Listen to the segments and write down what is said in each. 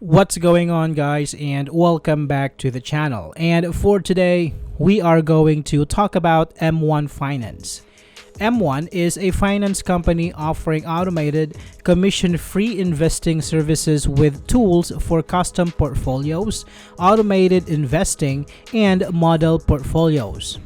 What's going on, guys, and welcome back to the channel. And for today, we are going to talk about M1 Finance. M1 is a finance company offering automated, commission-free investing services with tools for custom portfolios, automated investing, and model portfolios.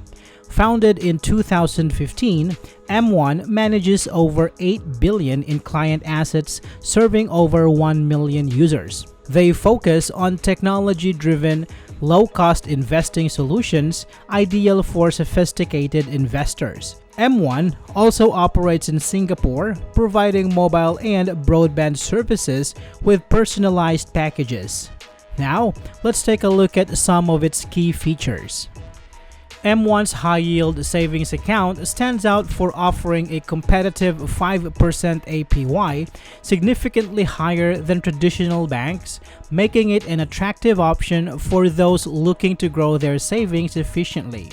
Founded in 2015, M1 manages over $8 billion in client assets, serving over 1 million users. They focus on technology-driven, low-cost investing solutions ideal for sophisticated investors. M1 also operates in Singapore, providing mobile and broadband services with personalized packages. Now, let's take a look at some of its key features. M1's high-yield savings account stands out for offering a competitive 5% APY, significantly higher than traditional banks, making it an attractive option for those looking to grow their savings efficiently.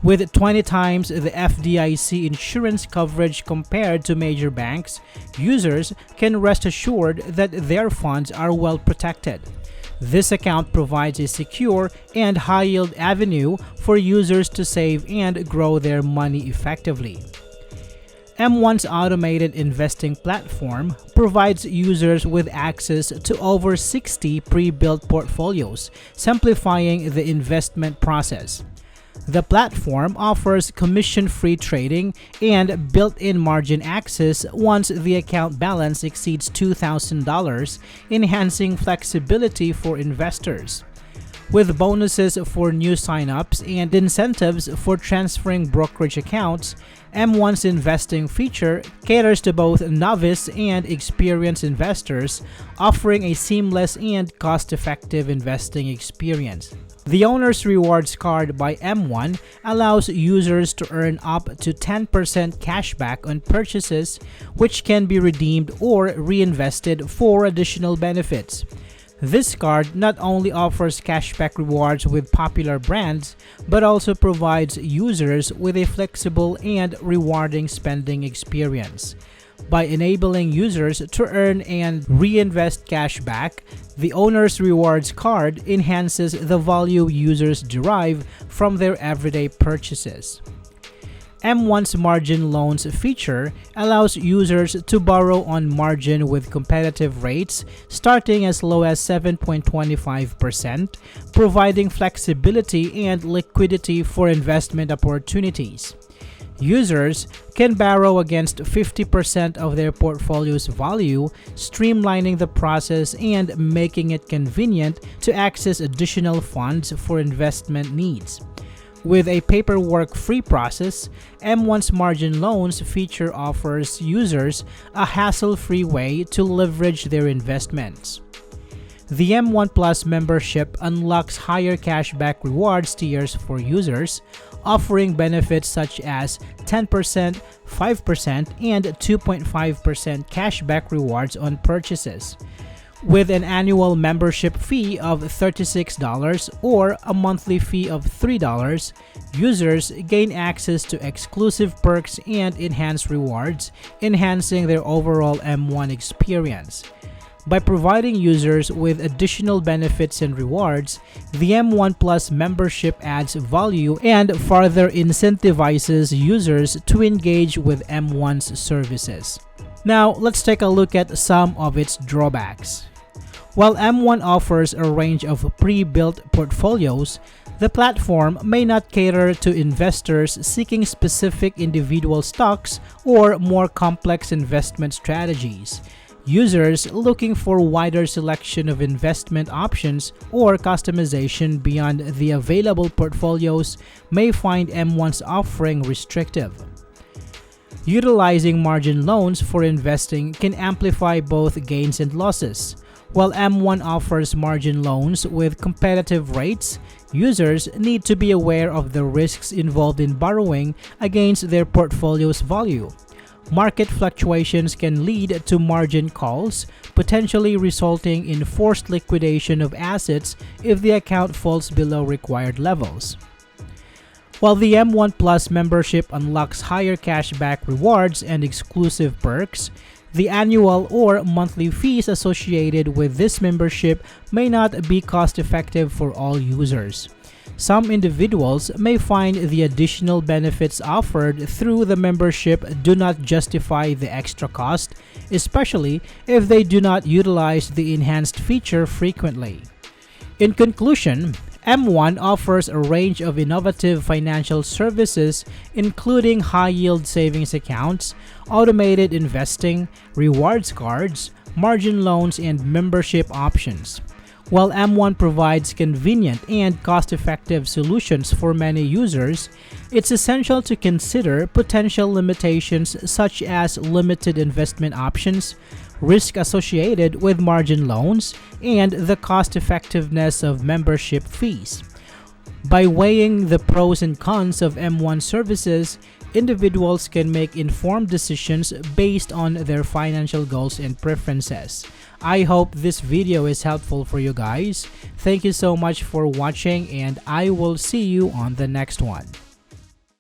With 20 times the FDIC insurance coverage compared to major banks, users can rest assured that their funds are well protected. This account provides a secure and high-yield avenue for users to save and grow their money effectively. M1's automated investing platform provides users with access to over 60 pre-built portfolios, simplifying the investment process. The platform offers commission-free trading and built-in margin access once the account balance exceeds $2,000, enhancing flexibility for investors. With bonuses for new sign-ups and incentives for transferring brokerage accounts, M1's investing feature caters to both novice and experienced investors, offering a seamless and cost-effective investing experience. The Owner's Rewards card by M1 allows users to earn up to 10% cashback on purchases, which can be redeemed or reinvested for additional benefits. This card not only offers cashback rewards with popular brands, but also provides users with a flexible and rewarding spending experience. By enabling users to earn and reinvest cash back, the Owner's Rewards card enhances the value users derive from their everyday purchases. M1's margin loans feature allows users to borrow on margin with competitive rates starting as low as 7.25%, providing flexibility and liquidity for investment opportunities. Users can borrow against 50% of their portfolio's value, streamlining the process and making it convenient to access additional funds for investment needs. With a paperwork-free process, M1's margin loans feature offers users a hassle-free way to leverage their investments. The M1 Plus membership unlocks higher cashback rewards tiers for users, offering benefits such as 10%, 5%, and 2.5% cashback rewards on purchases. With an annual membership fee of $36 or a monthly fee of $3, users gain access to exclusive perks and enhanced rewards, enhancing their overall M1 experience. By providing users with additional benefits and rewards, the M1 Plus membership adds value and further incentivizes users to engage with M1's services. Now, let's take a look at some of its drawbacks. While M1 offers a range of pre-built portfolios, the platform may not cater to investors seeking specific individual stocks or more complex investment strategies. Users looking for a wider selection of investment options or customization beyond the available portfolios may find M1's offering restrictive. Utilizing margin loans for investing can amplify both gains and losses. While M1 offers margin loans with competitive rates, users need to be aware of the risks involved in borrowing against their portfolio's value. Market fluctuations can lead to margin calls, potentially resulting in forced liquidation of assets if the account falls below required levels. While the M1 Plus membership unlocks higher cashback rewards and exclusive perks, The annual or monthly fees associated with this membership may not be cost-effective for all users. Some individuals may find the additional benefits offered through the membership do not justify the extra cost, especially if they do not utilize the enhanced feature frequently. In conclusion, M1 offers a range of innovative financial services including high-yield savings accounts, automated investing, rewards cards, margin loans, and membership options. While M1 provides convenient and cost-effective solutions for many users, it's essential to consider potential limitations such as limited investment options, risk associated with margin loans, and the cost-effectiveness of membership fees. By weighing the pros and cons of M1 services, individuals can make informed decisions based on their financial goals and preferences. I hope this video is helpful for you guys. Thank you so much for watching, and I will see you on the next one.